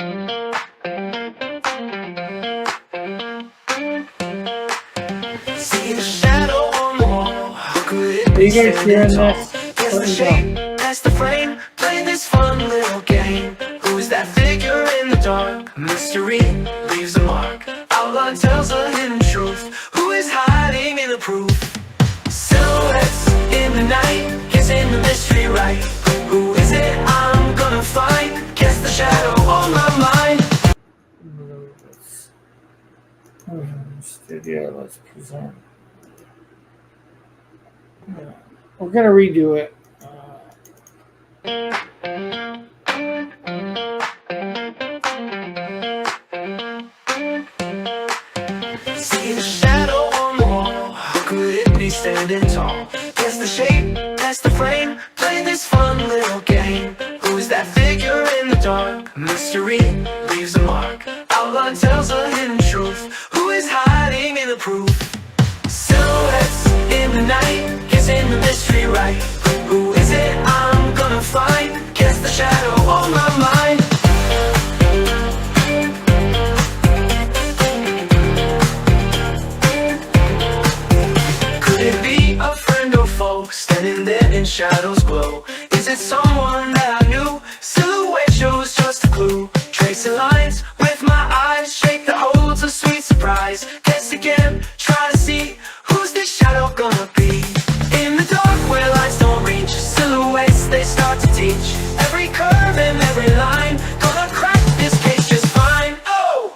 See the shadow on the wall. Who could it Are be you guys standing hearing tall? this? Guess Let the me shape, know. that's the frame. Play this fun little game. Who's that figure in the dark? Mystery leaves a mark. Outline tells a hidden truth. Who is hiding in the proof? Silhouettes in the night, guessing the mystery right. Who is it I'm gonna find? Guess the shadow on my mind. Studio, let's present. Yeah. We're gonna redo it. See the shadow on the wall. How could it be standing tall? Guess the shape, that's the frame. Play this fun little game. Who's that figure in the dark? Mystery leaves a mark. Outline tells a hidden truth. Who is hiding in the proof? Silhouettes in the night, guessing the mystery right. Who is it I'm gonna find? Guess the shadow on my mind. Could it be a friend or foe, standing there in shadows glow? Is it someone that I knew? Silhouette shows just a clue. Tracing lines with my eyes, shake that holds a sweet surprise. Guess again, try to see who's this shadow gonna be. In the dark where lights don't reach, silhouettes they start to teach. Every curve and every line, gonna crack this case just fine. Oh!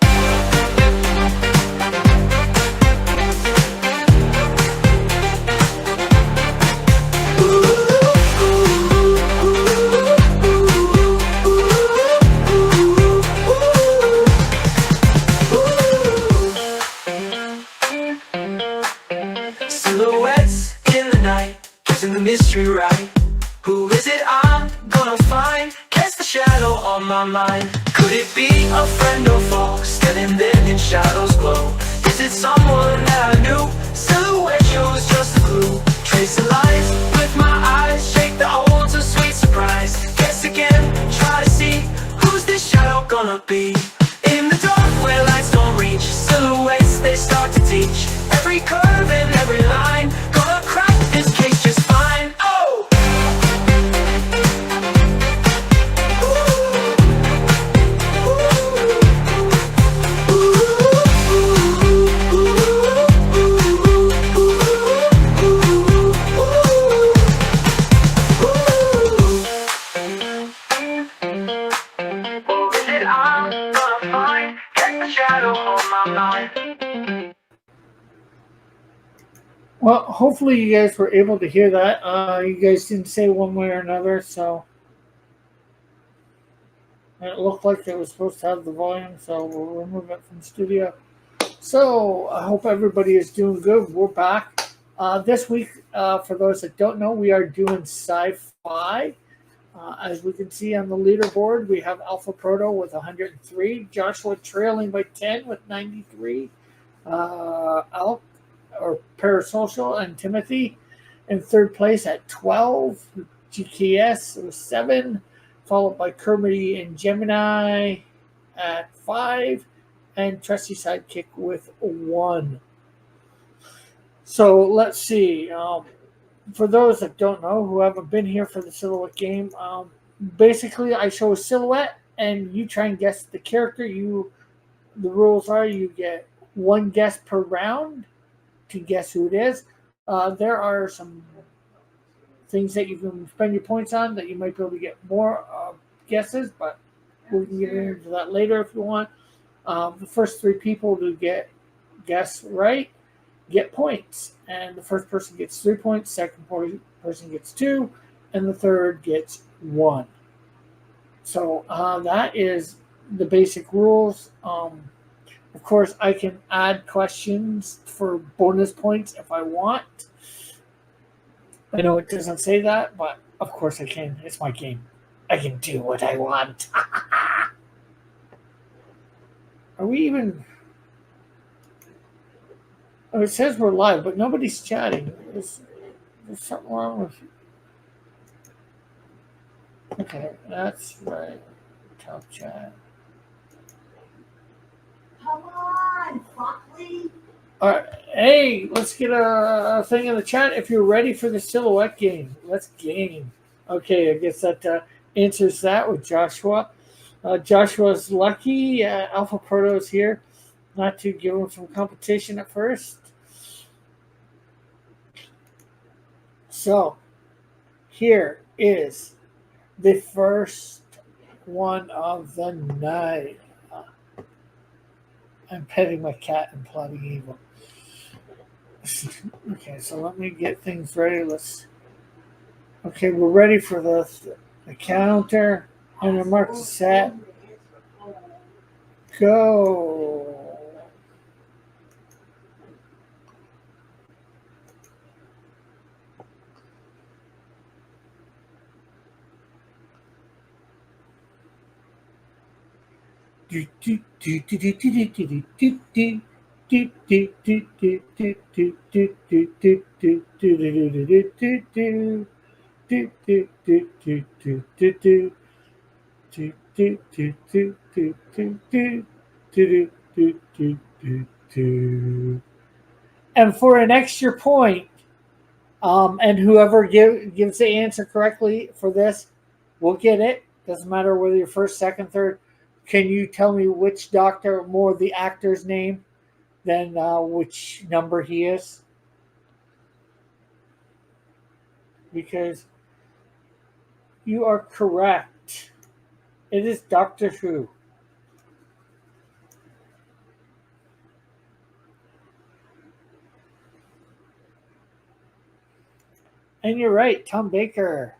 Silhouettes in the night, guessing the mystery right. Who is it I'm gonna find? Guess the shadow on my mind. Could it be a friend or foe, standing there in shadows glow? Is it someone that I knew? Silhouette shows just a clue. Tracing lines with my eyes, shake the holds a sweet surprise. Guess again, try to see who's this shadow gonna be. In the dark where lights don't reach, silhouettes they start to teach. Every curve and every line, gonna crack this case just fine. Oh! Is it I'm gonna find? Get the shadow on my mind. Well, hopefully you guys were able to hear that. You guys didn't say one way or another, so it looked like it was supposed to have the volume, so we'll remove it from the studio. So I hope everybody is doing good. We're back. This week, for those that don't know, we are doing sci-fi. As we can see on the leaderboard, we have Alpha Proto with 103, Joshua trailing by 10 with 93, Alp or Parasocial and Timothy in third place at 12, GKS with 7, followed by Kermity and Gemini at 5, and Trusty Sidekick with 1. So let's see. For those that don't know, who haven't been here for the silhouette game, basically I show a silhouette and you try and guess the character. The rules are you get one guess per round to guess who it is. There are some things that you can spend your points on that you might be able to get more guesses, but we can get into that later if you want. The first 3 people to guess right get points, and the first person gets 3 points, second person gets 2, and the third gets 1. So that is the basic rules. Of course, I can add questions for bonus points if I want. I know it doesn't say that, but of course I can. It's my game. I can do what I want. Are we even... Oh, it says we're live, but nobody's chatting. There's something wrong with you. Okay, that's right. Top chat. All right. Hey, let's get a thing in the chat if you're ready for the silhouette game. Let's game. Okay, I guess that answers that with Joshua. Joshua's lucky. Alpha Proto's here. Not to give him some competition at first. So, here is the first one of the night. I'm petting my cat and plotting evil. Okay, so let me get things ready. Okay, we're ready for the counter. And the mark is set. Go. And for an extra point, and whoever gives the answer correctly for this will get it. Doesn't matter whether you're first, second, third. Can you tell me which doctor, more the actor's name than which number he is? Because you are correct. It is Doctor Who. And you're right, Tom Baker.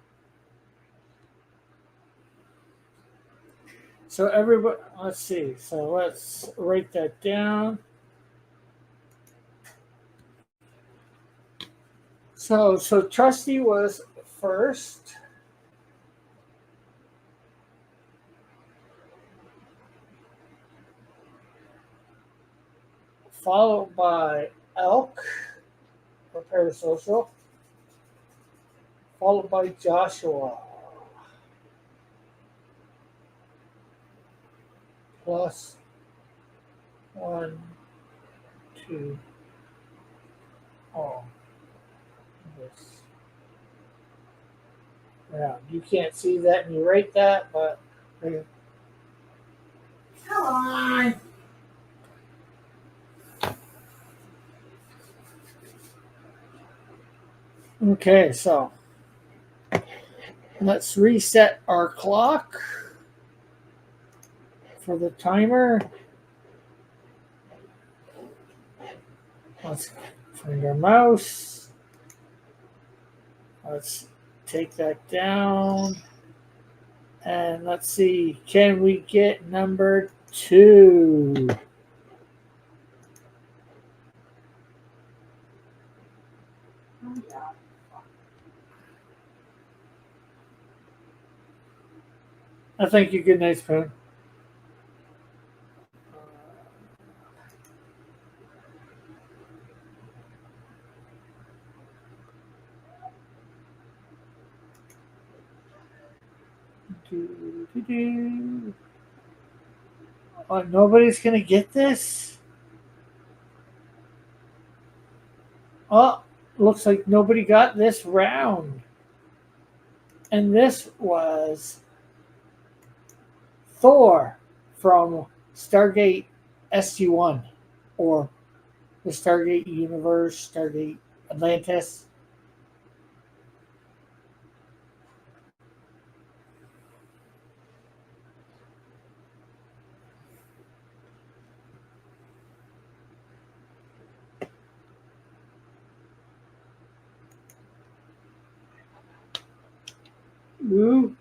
So everybody, let's see. So let's write that down. So Trusty was first. Followed by Elk for Parasocial. Followed by Joshua. Plus 1, 2, all this. Yeah, you can't see that and you write that, but come on. Okay, so let's reset our clock for the timer. Let's find our mouse. Let's take that down. And let's see, can we get number 2? I think you good night, Spoon. Oh, nobody's gonna get this? Oh, looks like nobody got this round. And this was Thor from Stargate SG-1, or the Stargate Universe, Stargate Atlantis. Ooh.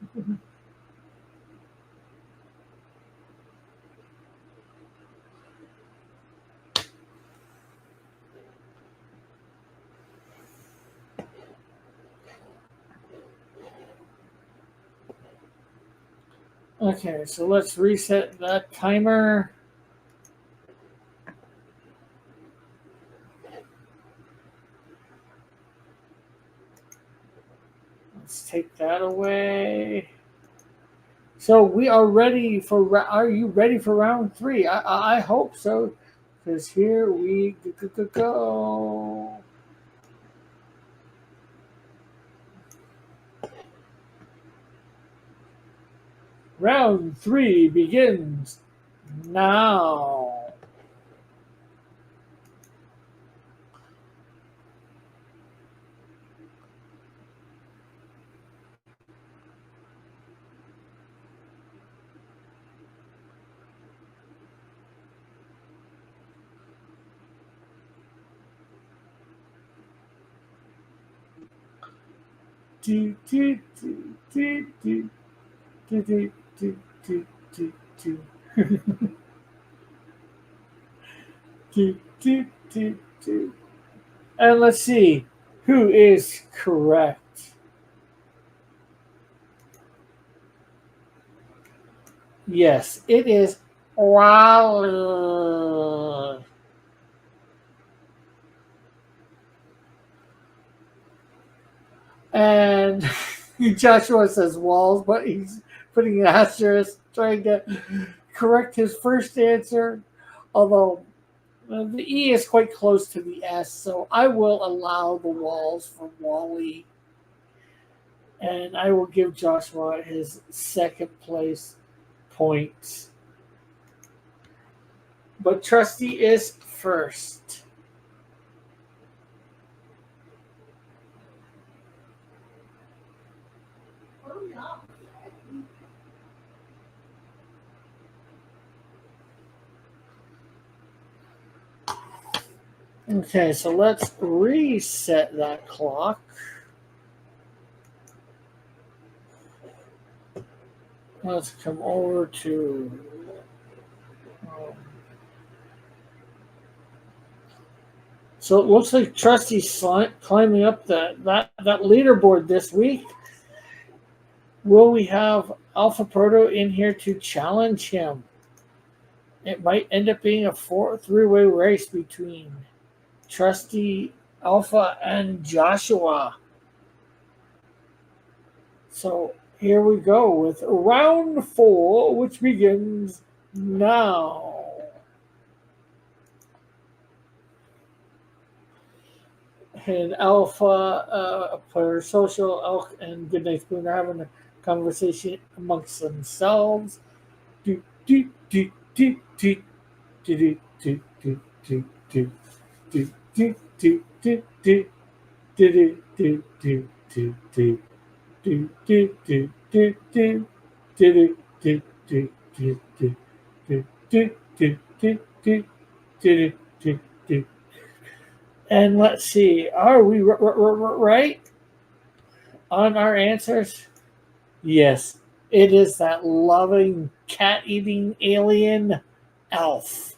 Okay, so let's reset that timer. Let's take that away. So we are ready for. Are you ready for round 3? I hope so, Because here we go. Round 3 begins now. Do, do, do, do, do, do, do, do, do, do, do. Do, do, do, do. And let's see who is correct. Yes, it is Wally. And Joshua says walls, but he's putting an asterisk trying to correct his first answer. Although the E is quite close to the S, so I will allow the walls for Wally. And I will give Joshua his second place points. But Trusty is first. Okay, so let's reset that clock. Let's come over to so it looks like Trusty's climbing up that leaderboard this week. Will we have Alpha Proto in here to challenge him? It might end up being a three-way race between Trusty, Alpha, and Joshua. So here we go with round 4, which begins now. And Alpha, Player Social, Elk, and Goodnight Spoon are having a conversation amongst themselves. Do do do do do do do do do do do do do do do do do do do do. Do do do do do do do do do do do do do do do do do. And let's see, are we right on our answers? Yes, it is that loving cat-eating alien Alf.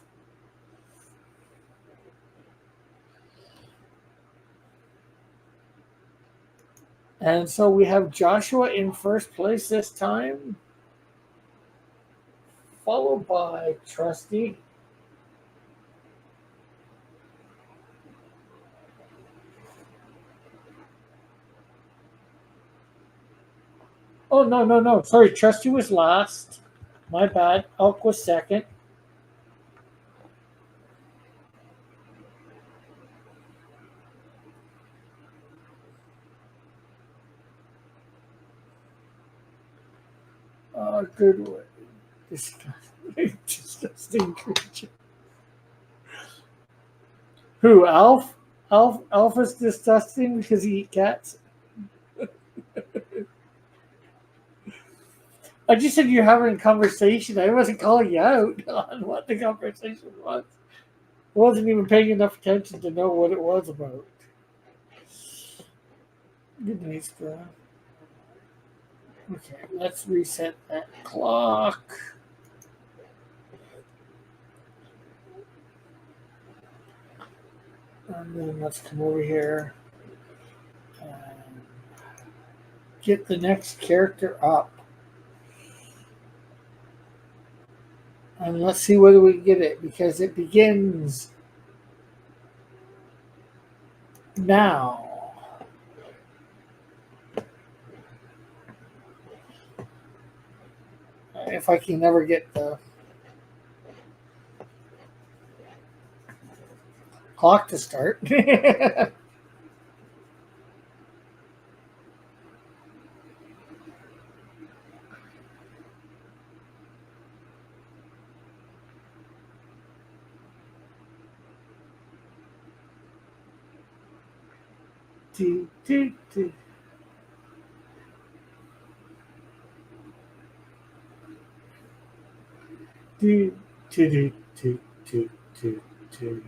And so we have Joshua in first place this time, followed by Trusty. Oh, no. Sorry, Trusty was last. My bad. Elk was second. Good one. Disgusting creature. Who, Alf? Alf is disgusting because he eats cats? I just said you're having a conversation. I wasn't calling you out on what the conversation was. I wasn't even paying enough attention to know what it was about. Good night, Stra. Okay, let's reset that clock. And then let's come over here and get the next character up. And let's see whether we get it, because it begins now. If I can never get the... clock to start. do, do, do. Do, do, do, do, do, do, do.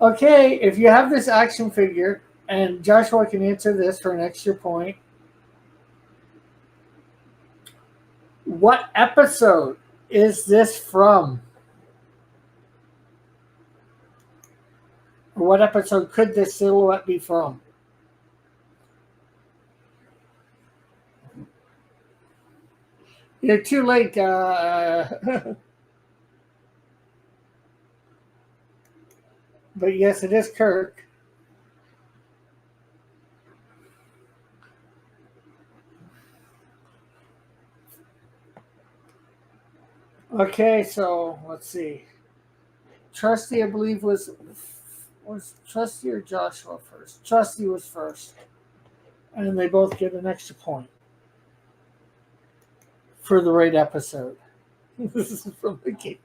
Okay, if you have this action figure, and Joshua can answer this for an extra point, what episode is this from? Or what episode could this silhouette be from? You're too late. But yes, it is Kirk. Okay, so let's see. Trusty, I believe, was Trusty or Joshua first? Trusty was first. And they both get an extra point for the right episode. This is from the game.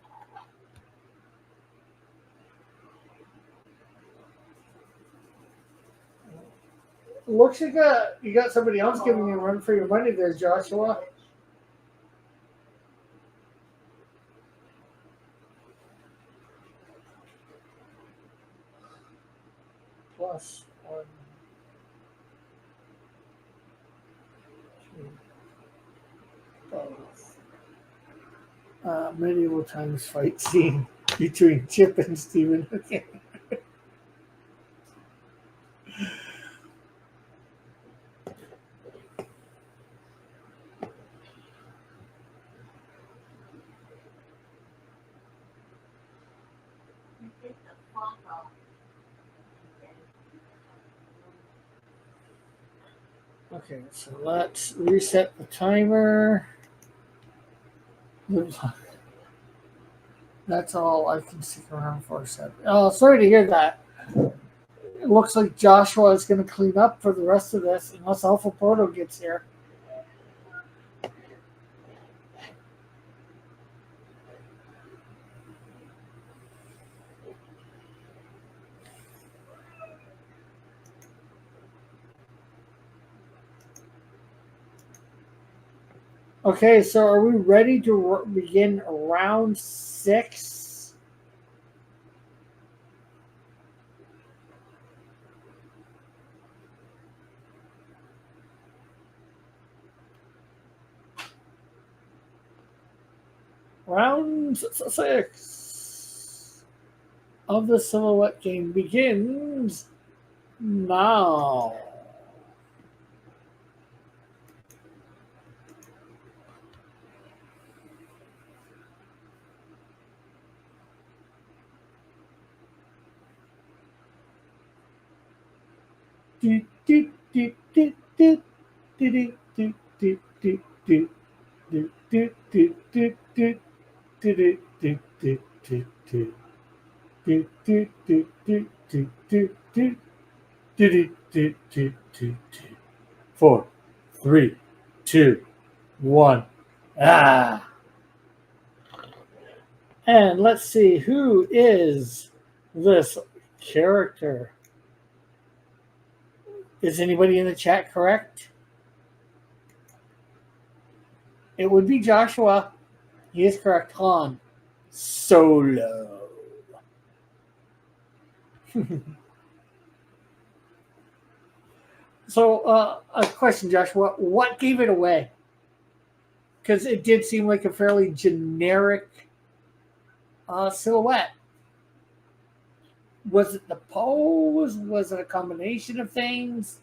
Looks like you got somebody else giving you a run for your money there, Joshua. Plus 1, 2, both. Medieval times fight scene between Chip and Steven. Okay. Okay, so let's reset the timer. That's all I can stick around for a second. Oh, sorry to hear that. It looks like Joshua is going to clean up for the rest of this unless Alpha Proto gets here. Okay, so are we ready to begin round 6? Round 6 of the Silhouette game begins now. Four, three, two, one. Ah. And let's see, who is this character? Is anybody in the chat correct? It would be Joshua. He is correct. Han Solo. So, a question, Joshua. What gave it away? Because it did seem like a fairly generic silhouette. Was it the pose? Was it a combination of things?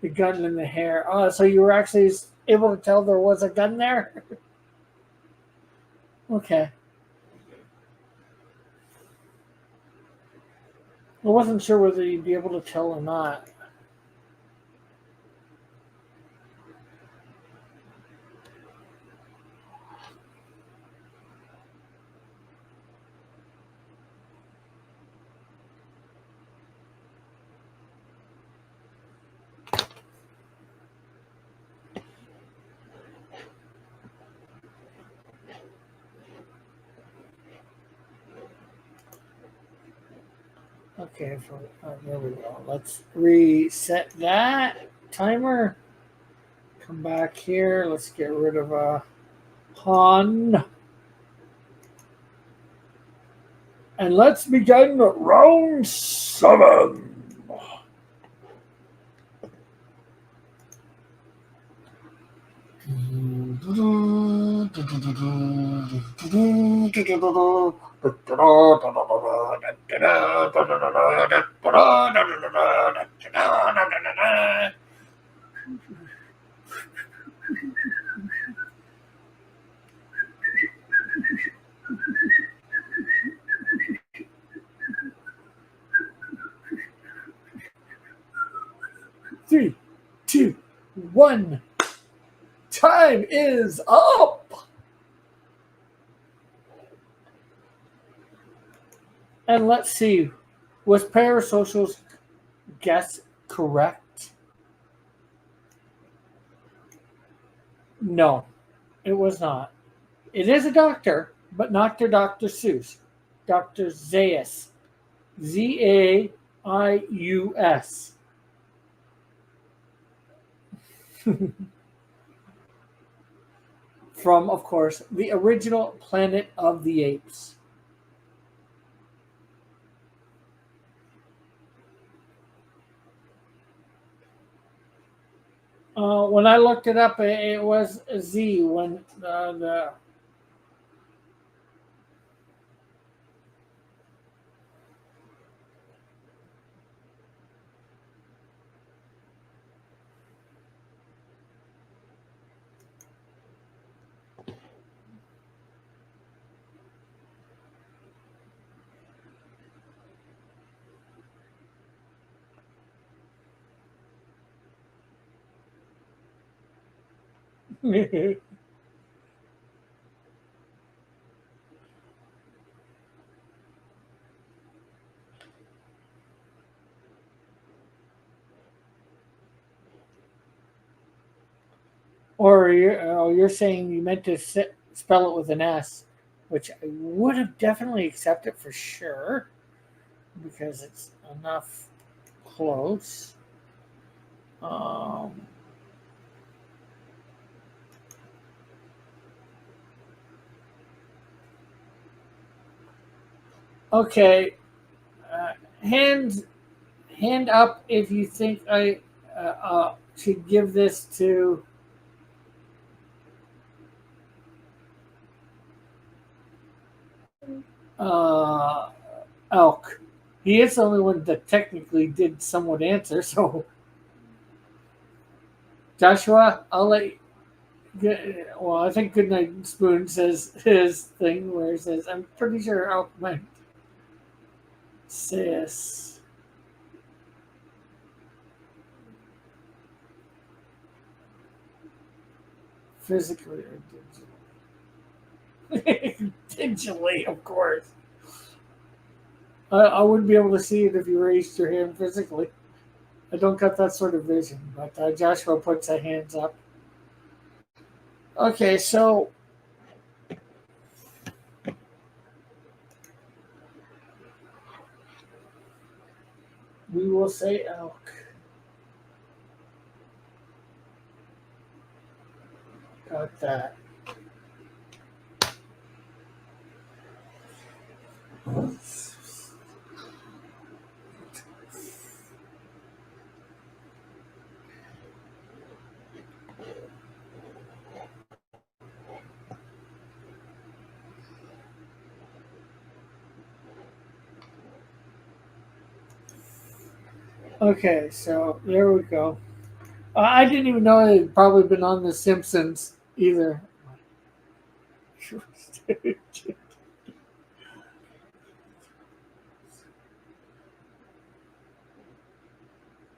The gun in the hair. Oh, so you were actually able to tell there was a gun there? Okay. I wasn't sure whether you'd be able to tell or not. Okay, there we go. Let's reset that timer. Come back here. Let's get rid of Han. And let's begin round 7. Three, two, one. Time is up. And let's see. Was Parasocial's guess correct? No, it was not. It is a doctor, but not Dr. Seuss. Dr. Zaius. Zaius. From, of course, the original Planet of the Apes. When I looked it up, it was Z when the or you're saying you meant to spell it with an S, which I would have definitely accepted for sure because it's enough close. Okay, hand up if you think I should give this to Elk. He is the only one that technically did somewhat answer. So, Joshua, I'll let you. Well, I think Goodnight Spoon says his thing where he says, I'm pretty sure Elk meant sis. Physically or digitally? Digitally, of course. I wouldn't be able to see it if you raised your hand physically. I don't got that sort of vision, but Joshua puts his hands up. Okay, so we will say Elk. Got that. Okay, so there we go. I didn't even know it had probably been on The Simpsons either.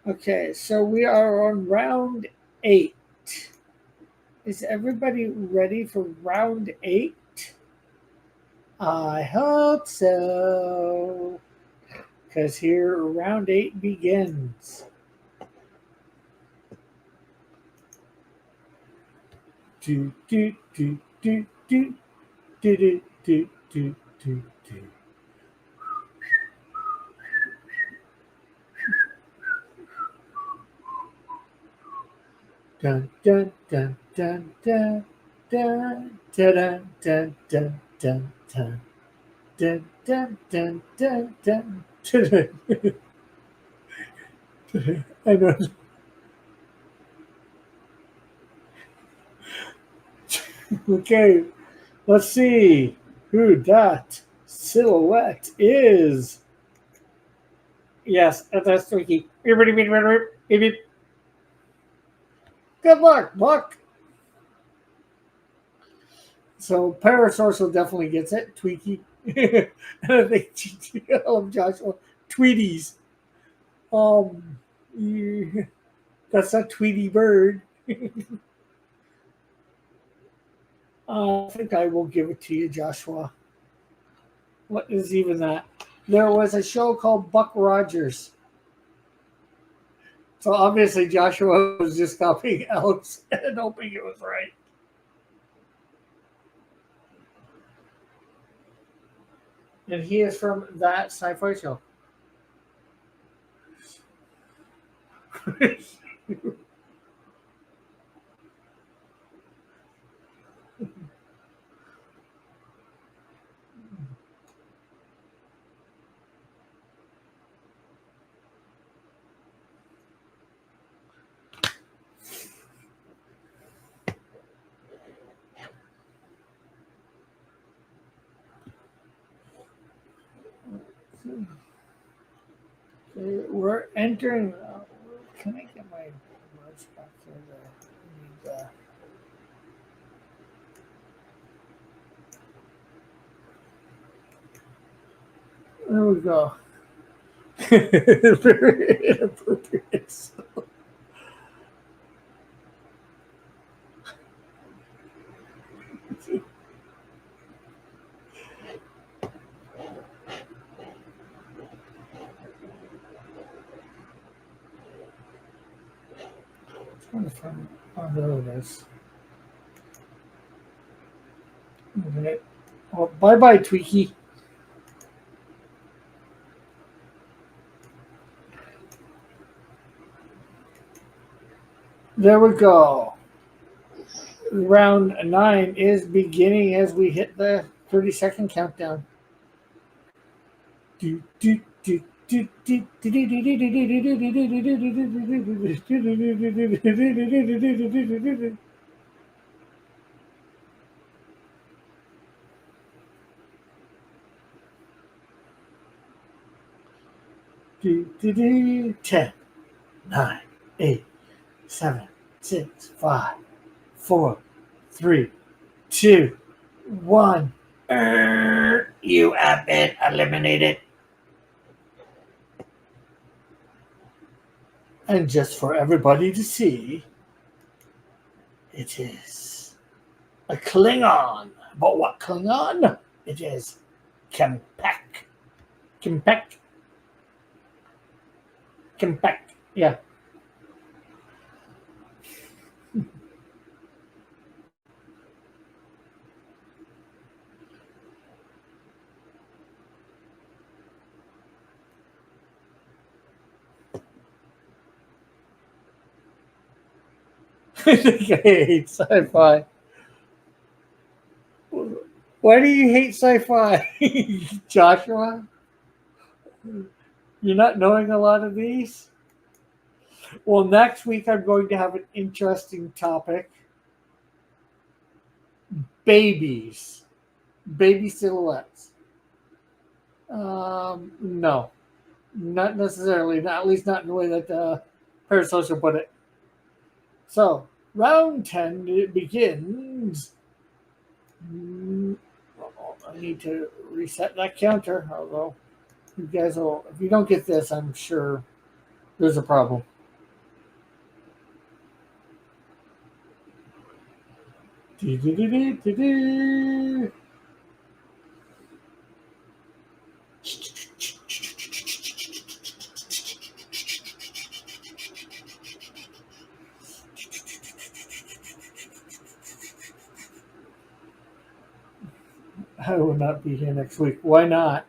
Okay, so we are on round 8. Is everybody ready for round 8? I hope so. Because here round 8 begins. Do, do, do, do, do, do, do, do, do, do, do. Dun, dun, dun, dun, dun, dun, dun, dun, dun, dun, dun. Dun, dun, dun, dun, dun, dun. I know. Okay, let's see who that silhouette is. Yes, that's Twinkie. Beep, beep. Good luck, Buck. So Parasource definitely gets it. Tweaky. And I think Joshua. Tweeties. Um, yeah, that's a Tweety bird. I think I will give it to you, Joshua. What is even that? There was a show called Buck Rogers. So obviously Joshua was just copying Alex and hoping it was right. And he is from that sci-fi show. We're entering. Can I get my mouse back there? There we go. Very inappropriate. Trying to find. Oh, there it is. Okay. Well, bye bye, Tweaky. There we go. Round 9 is beginning as we hit the 30-second countdown. Do, do, do, do, do, do, do, do, do, do. Do, do, do. 10, 9, 8, 7, 6, 5, 4, 3, 2, 1. You have been eliminated. And just for everybody to see, it is a Klingon. But what Klingon? It is Kempek. Kempek. Kempek. Yeah. I think I hate sci-fi. Why do you hate sci-fi, Joshua? You're not knowing a lot of these? Well, next week I'm going to have an interesting topic. Babies. Baby silhouettes. No. Not necessarily. Not, at least not in the way that Parasocial put it. So, round 10 it begins. I need to reset that counter, although you guys will, if you don't get this, I'm sure there's a problem. Do-do-do-do-do-do. I will not be here next week. Why not?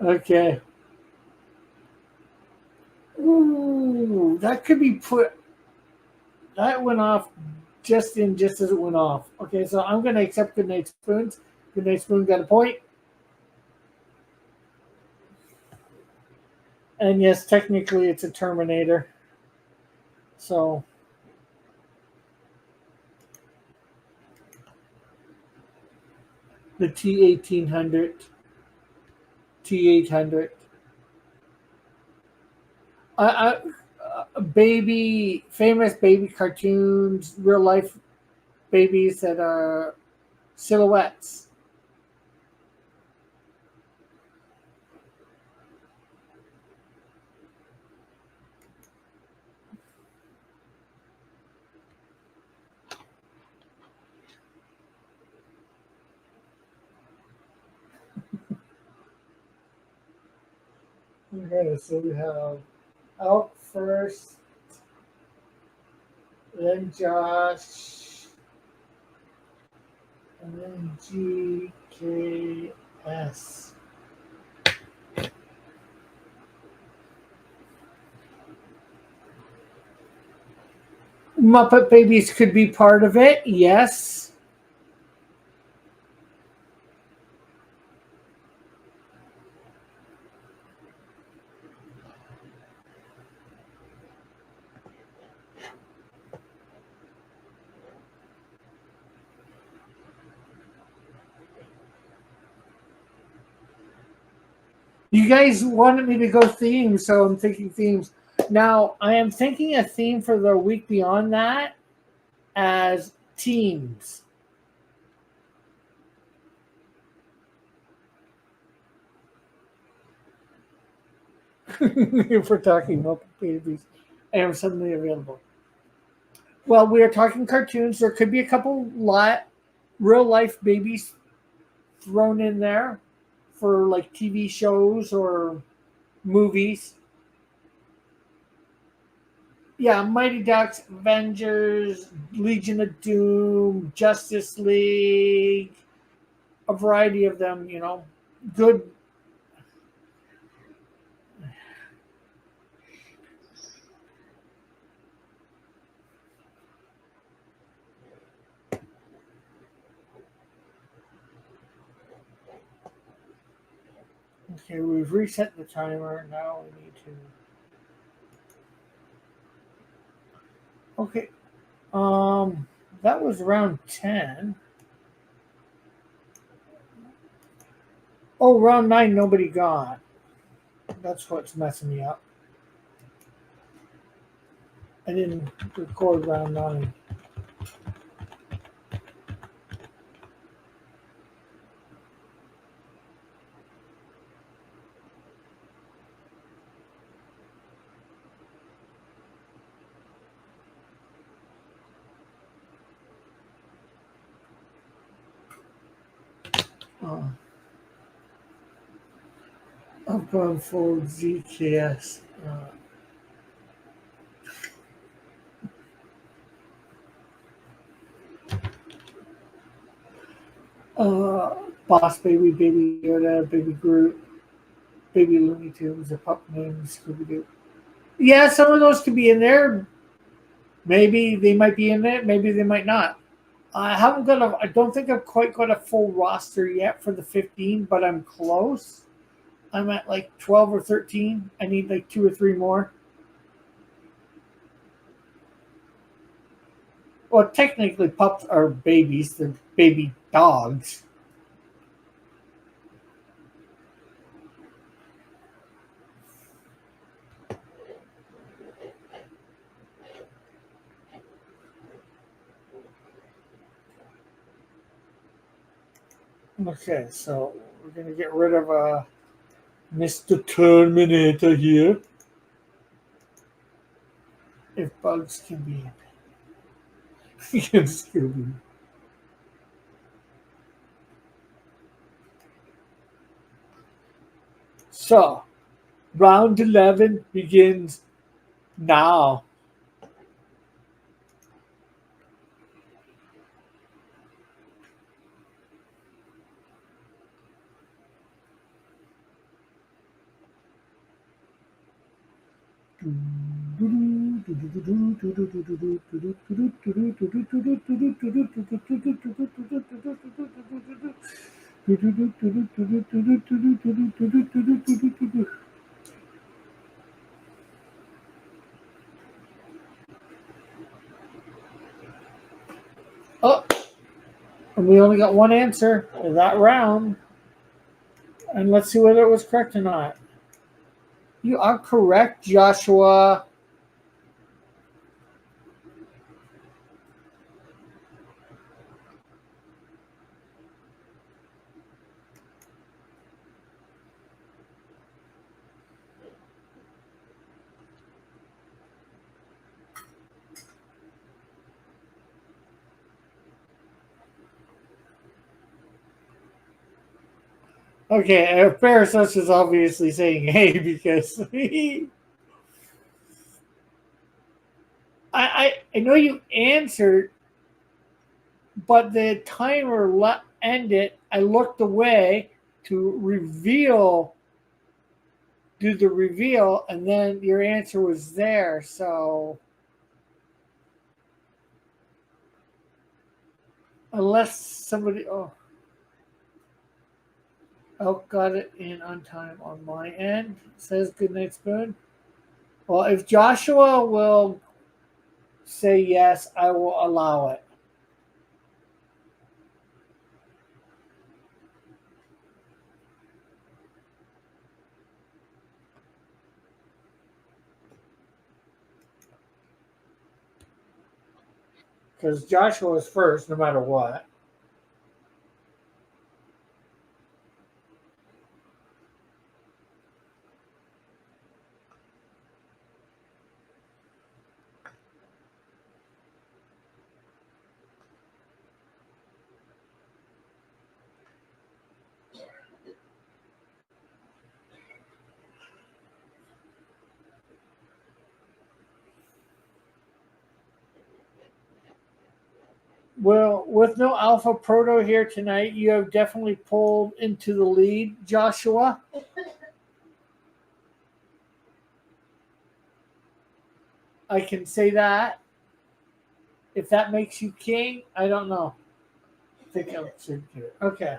Okay. Ooh, that could be put. That went off just as it went off. Okay, so I'm going to accept Goodnight Spoons. Goodnight Spoon got a point. And yes, technically it's a Terminator. So the T1800, T800. Famous baby cartoons, real life babies that are silhouettes. Okay, so we have Elk first, then Josh, and then GKS. Muppet Babies could be part of it, yes. You guys wanted me to go themes, so I'm thinking themes. Now, I am thinking a theme for the week beyond that as teams. If we're talking Muppet Babies, I am suddenly available. Well, we are talking cartoons. There could be a couple real life babies thrown in there for like TV shows or movies. Yeah, Mighty Ducks, Avengers, Legion of Doom, Justice League, a variety of them, good. Okay, we've reset the timer. Now we need to. Okay. That was round 10. Oh, round 9, nobody got. That's what's messing me up. I didn't record round 9. I've gone for ZKS. Boss Baby, Baby Yoda, Baby Groot, Baby Looney Tunes, a pup named Scooby Doo. Yeah, some of those could be in there. Maybe they might be in it. Maybe they might not. I don't think I've quite got a full roster yet for the 15, but I'm close. I'm at like 12 or 13. I need like 2 or 3 more. Well, technically, pups are babies. They're baby dogs. Okay, so we're going to get rid of Mr. Terminator here. If Bugs can be Scooby. So, round 11 begins now. Oh, and we only got one answer for that round. And let's see whether it was correct or not. You are correct, Joshua. Okay, Parasus is obviously saying hey because I know you answered, but the timer ended. I looked away to do the reveal, and then your answer was there. So unless somebody, got it in on time on my end. Says Goodnight Spoon. Well, if Joshua will say yes, I will allow it. Because Joshua is first, no matter what. Well, with no Alpha Proto here tonight, you have definitely pulled into the lead, Joshua. I can say that. If that makes you king, I don't know. I think I should do it. Okay.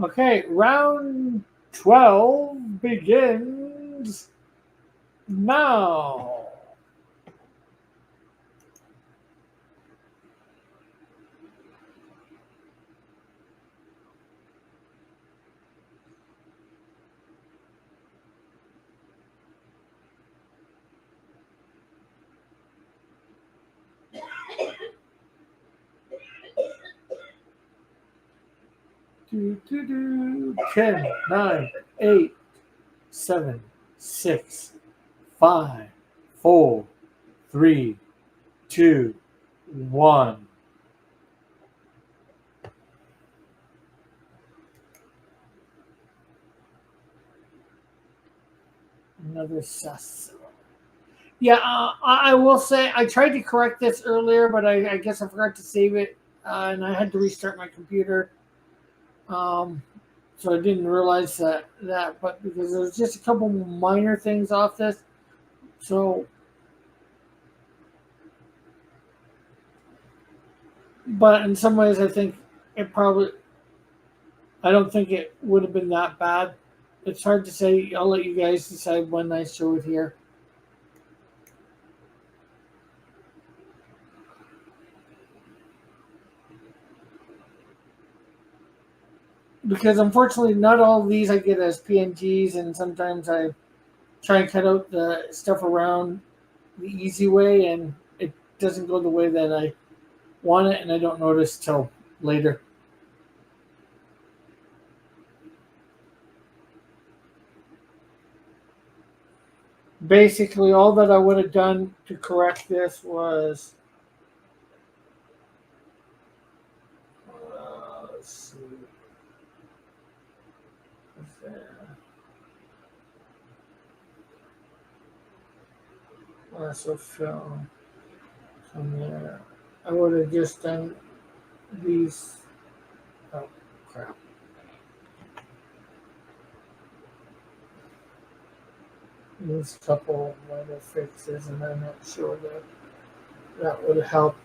Okay, round 12 begins now. Do, do, do. 10, 9, 8, 7, 6, 5, 4, 3, 2, 1. Another sus. Yeah, I will say I tried to correct this earlier, but I guess I forgot to save it, and I had to restart my computer. So I didn't realize that. But because there's just a couple minor things off this, so. But in some ways, I think it probably. I don't think it would have been that bad. It's hard to say. I'll let you guys decide when I show it here. Because unfortunately, not all of these I get as PNGs, and sometimes I try and cut out the stuff around the easy way, and it doesn't go the way that I want it, and I don't notice till later. Basically, all that I would have done to correct this was let's see, what's there? So film from there. I would have just done these. Oh crap! These couple minor fixes, and I'm not sure that that would have helped.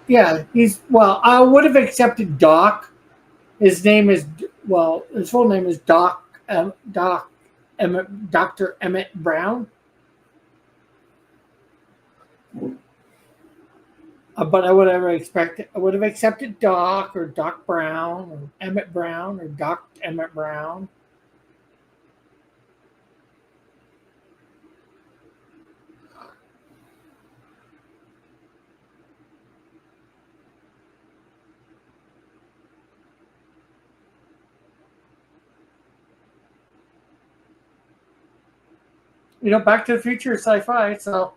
Yeah, he's well. I would have accepted Doc. His name is well. His full name is Doc Emmett, Dr. Emmett Brown. But I would have expected. I would have accepted Doc or Doc Brown or Emmett Brown or Doc Emmett Brown. You know, Back to the Future is sci-fi, so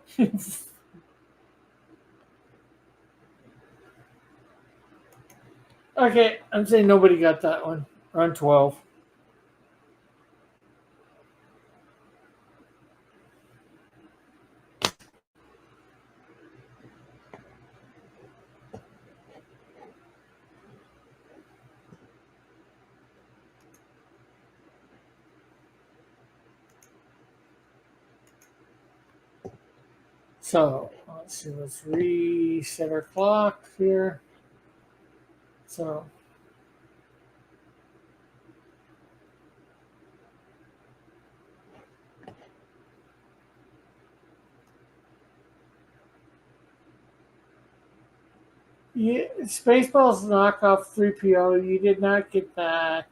okay. I'm saying nobody got that one. Around 12. So let's see. Let's reset our clock here. So yeah, Spaceballs knockoff 3PO. You did not get that.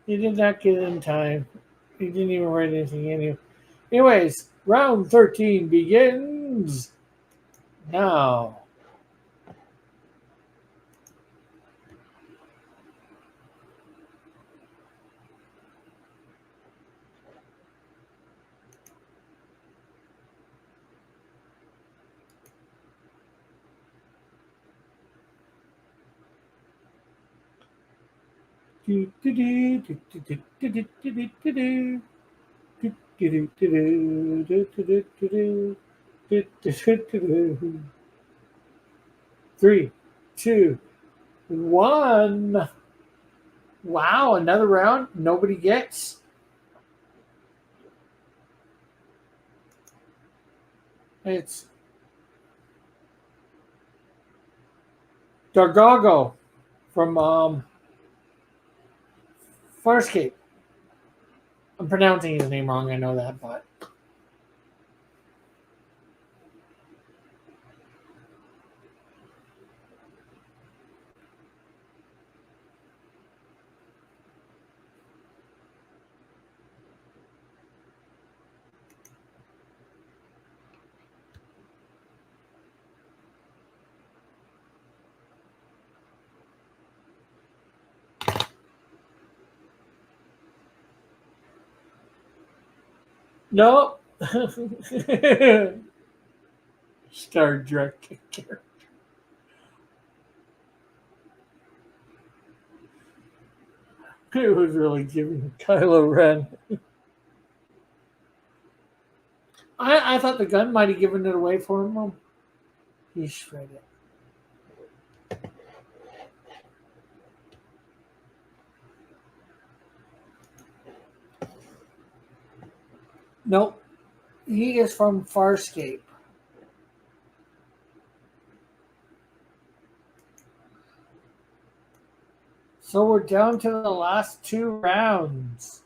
You did not get it in time. You didn't even write anything in you. Anyways, round 13 begins now. Three, two, one. Wow, another round. Nobody gets. It's Dargago from Farscape. I'm pronouncing his name wrong. I know that, but no. Star Trek character. It was really giving Kylo Ren. I thought the gun might have given it away for him. He shredded. Nope. He is from Farscape. So we're down to the last two rounds.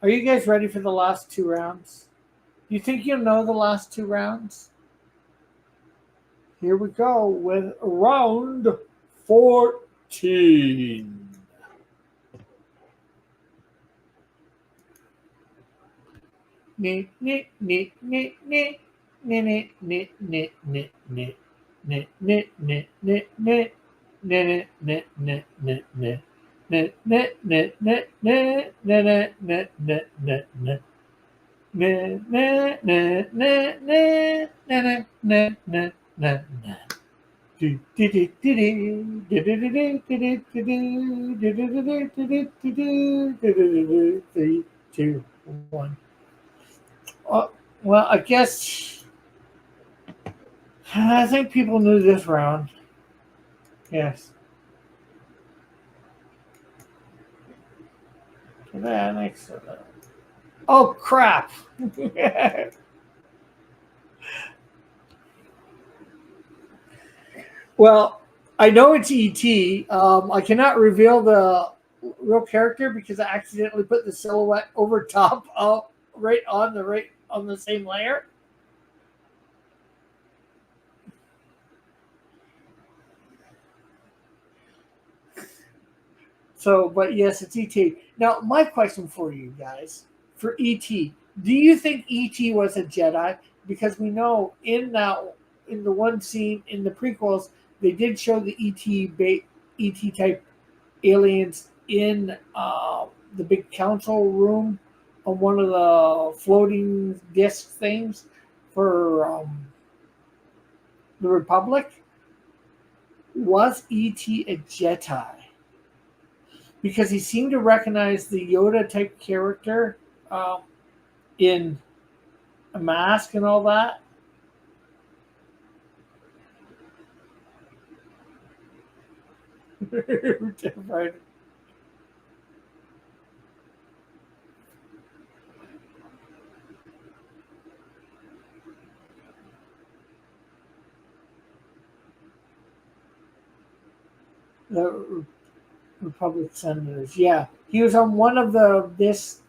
Are you guys ready for the last two rounds? You think you'll know the last two rounds? Here we go with round 14. Nee, nee, nee, nee, nee. Nee, nee, nee, nee, nee, nee. Nee, nee, nee, nee, nee. Nee, nee, nee, nee, nee. Nee, nee, nee, nee, nee. Nee, nee, nee, nee, nee, nee. Nee, nee, nee, nee, nee. Nee, nee, nee, nee, nee, nee. Three, two, one. Oh, well, I guess I think people knew this round. Yes. Oh crap! Well, I know it's ET. I cannot reveal the real character because I accidentally put the silhouette over top of right on the same layer. So, but yes, it's ET. Now, my question for you guys for ET: do you think ET was a Jedi? Because we know in the one scene in the prequels they did show the ET type aliens in the big council room on one of the floating disc things for the Republic. Was ET a Jedi? Because he seemed to recognize the Yoda type character um, in a mask and all that. Right. The Republic senators. Yeah, he was on one of the this.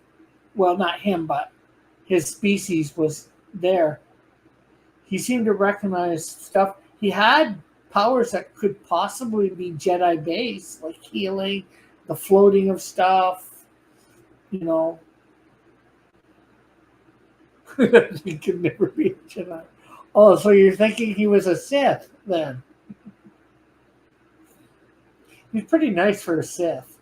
Well, not him, but his species was there. He seemed to recognize stuff. He had powers that could possibly be Jedi based, like healing, the floating of stuff. You know, he could never be a Jedi. Oh, so you're thinking he was a Sith then? He's pretty nice for a Sith.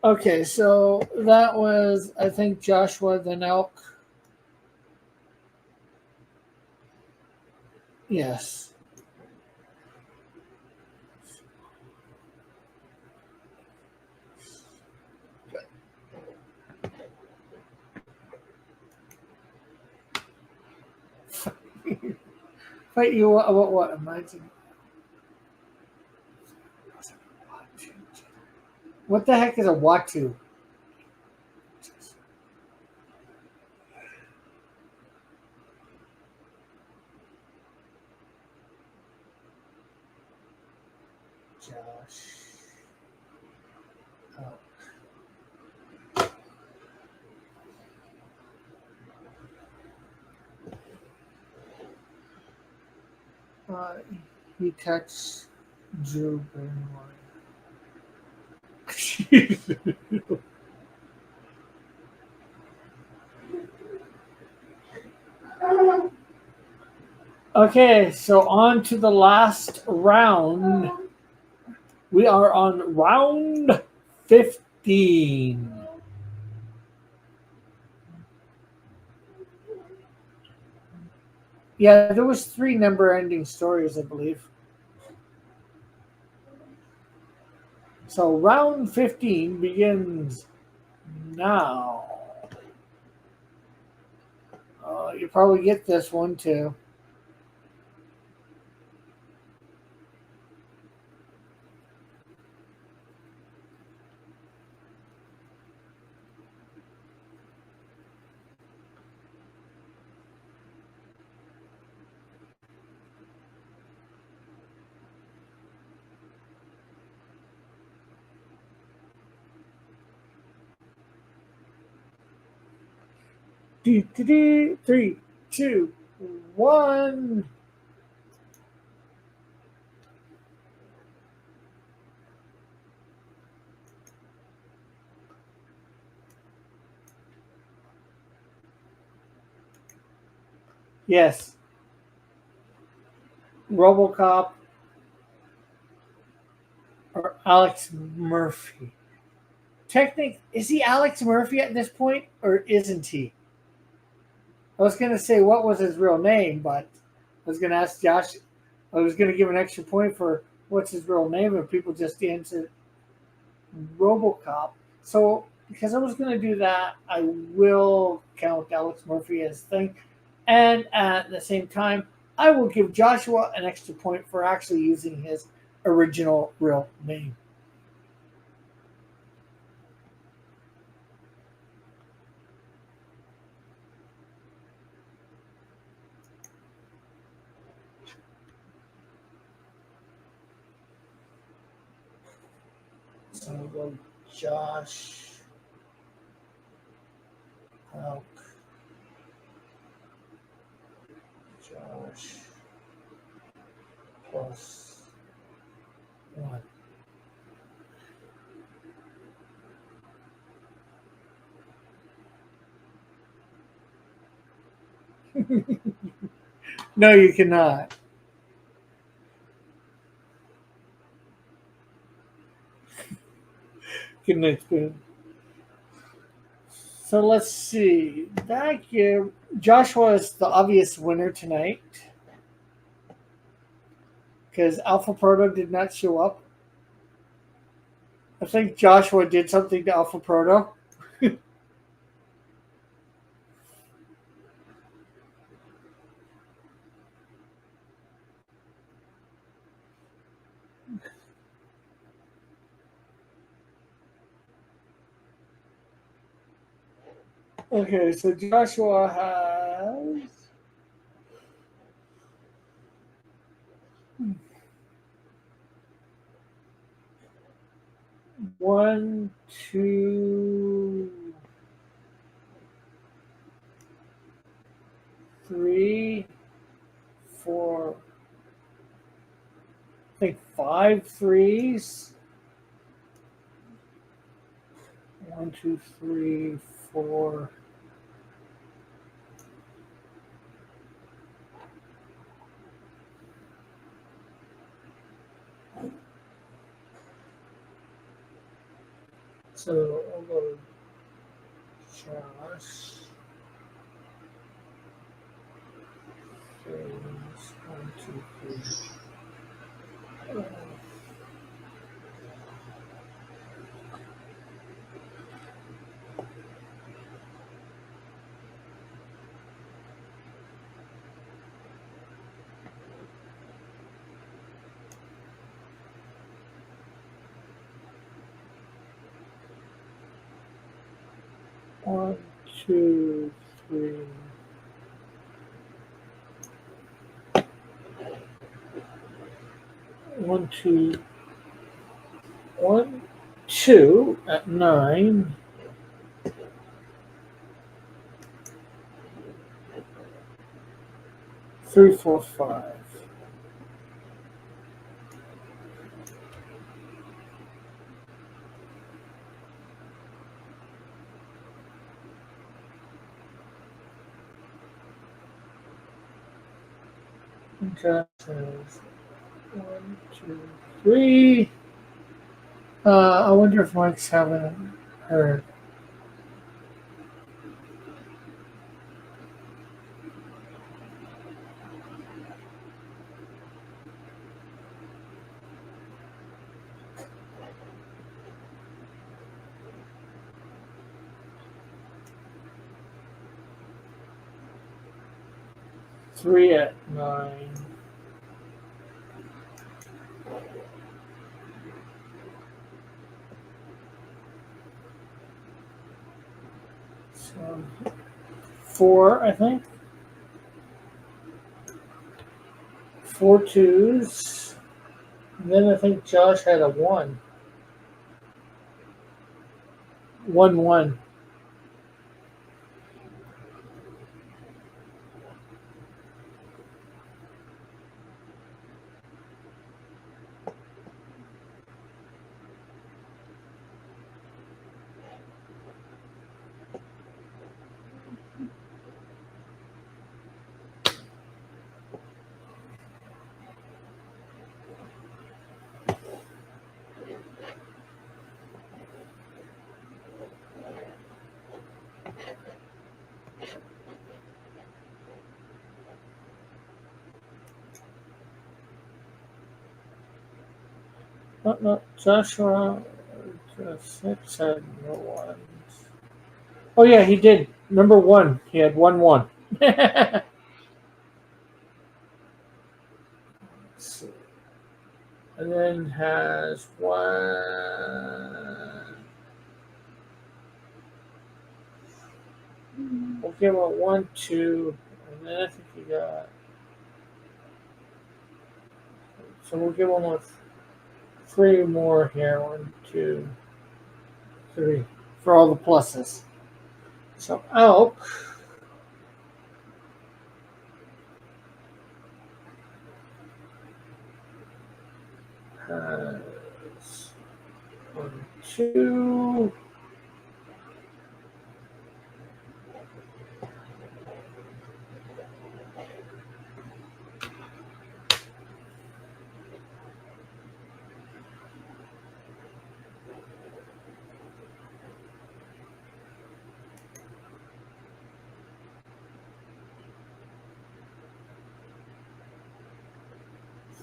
Okay, so that was, I think, Joshua the Nelk. Yes. Wait, you what? Imagine. What the heck is a Watu? Josh. Oh. Uh, he touched Drew Barrymore. Okay, so on to the last round. We are on round 15. Yeah, there was three number ending stories, I believe. So round 15 begins now. You probably get this one too. Three, two, one. Yes, RoboCop or Alex Murphy. Is he Alex Murphy at this point, or isn't he? I was gonna say what was his real name, but I was gonna ask Josh. I was gonna give an extra point for what's his real name, and people just answered RoboCop. So because I was gonna do that, I will count Alex Murphy as thing, and at the same time, I will give Joshua an extra point for actually using his original real name. So we'll go Josh Hulk. Josh plus one. No, you cannot. Goodness, good. So let's see. That year, Joshua is the obvious winner tonight because Alpha Proto did not show up. I think Joshua did something to Alpha Proto. Okay, so Joshua has 1, 2, 3, 4, I think 5 threes. 1, 2, 3, 4. So I'll go Josh. Threes. 1, 2, 3. 1, 2, 3. 1, 2, 1, 2 at 9. 3, 4, 5. Okay, so 1, 2, 3. I wonder if Mike's having heard. 3 at 9. So 4, I think. 4 twos. And then I think Josh had a 1. 1 1. No, Joshua 6 had no 1s. Oh, yeah, he did. Number 1. He had 1 1. Let's see. And then has 1. We'll give him a 1 2. And then I think he got. So we'll give him a 3 more here. 1 2 3. For all the pluses. So Elk has 1 2.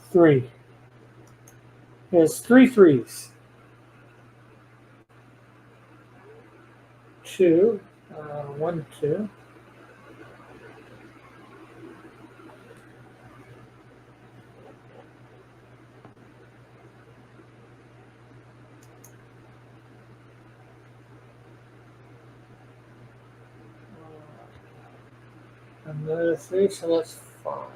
Three. He has 3 threes. 2. 1 2. Another 3, so that's 5.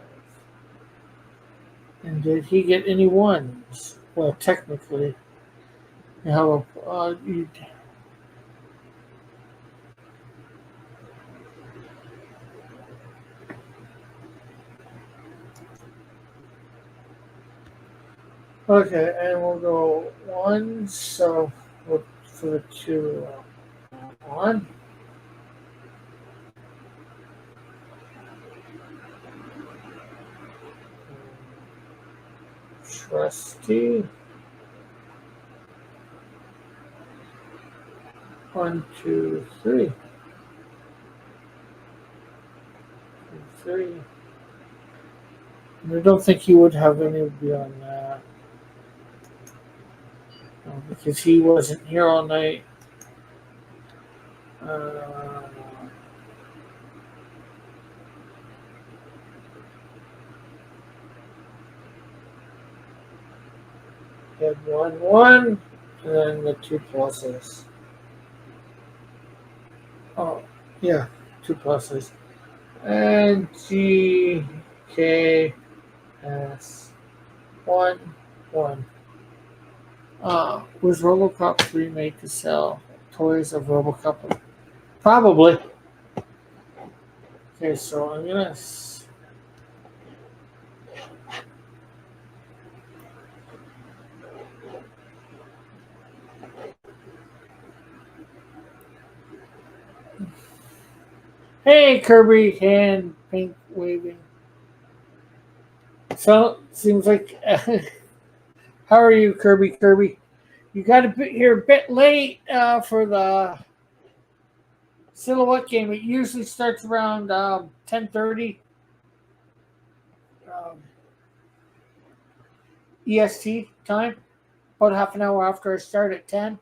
And did he get any 1s? Well, technically, you have a. Okay, and we'll go 1. So we'll for the 2 1. Trusty. 1 2 3. 3. I don't think he would have any beyond that. No, because he wasn't here all night. He had 1 1, and then the 2 pluses. Oh, yeah, 2 pluses. And G K S 1 1. Was RoboCop 3 made to sell toys of RoboCop? Probably. Okay, so I'm gonna. Hey, Kirby, hand pink waving. So seems like. How are you, Kirby? Kirby, you got to be here a bit late for the Silhouette game. It usually starts around 10:30 EST time. About half an hour after I start at 10.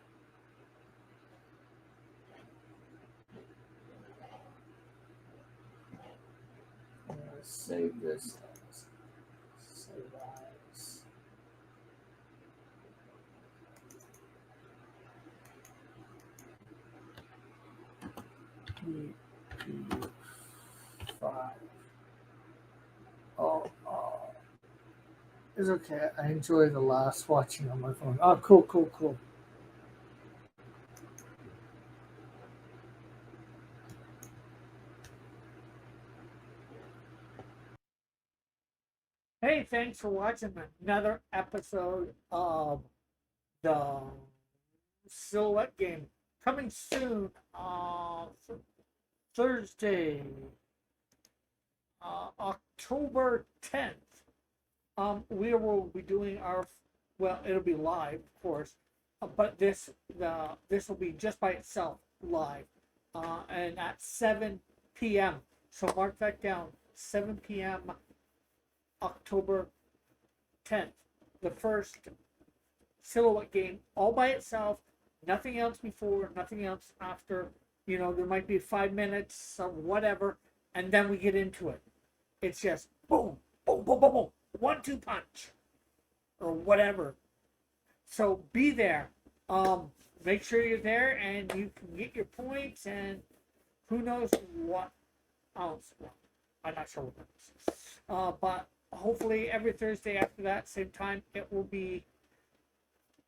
save this as save as PP5. Oh, it's okay. I enjoy the last watching on my phone. Oh, cool, cool, cool. Hey, thanks for watching another episode of the Silhouette Game. Coming soon, Thursday, October 10th. We will be doing our, well, it'll be live, of course, but this will be just by itself live, and at 7 p.m. So mark that down, 7 p.m. October 10th. The first Silhouette Game all by itself, nothing else before, nothing else after. You know, there might be 5 minutes of whatever, and then we get into it. It's just boom, boom, boom, boom, boom, 1-2 punch, or whatever. So be there. Make sure you're there, and you can get your points, and who knows what else. Well, I'm not sure what else. But hopefully every Thursday after that, same time, it will be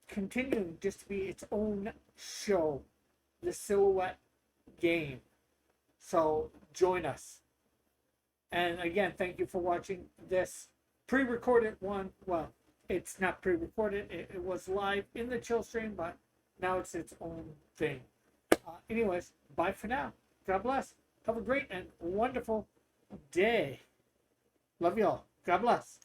continuing just to be its own show, the Silhouette Game. So join us. And again, thank you for watching this pre-recorded one. Well, it's not pre-recorded. It was live in the chill stream, but now it's its own thing. Anyways, bye for now. God bless. Have a great and wonderful day. Love y'all. God bless.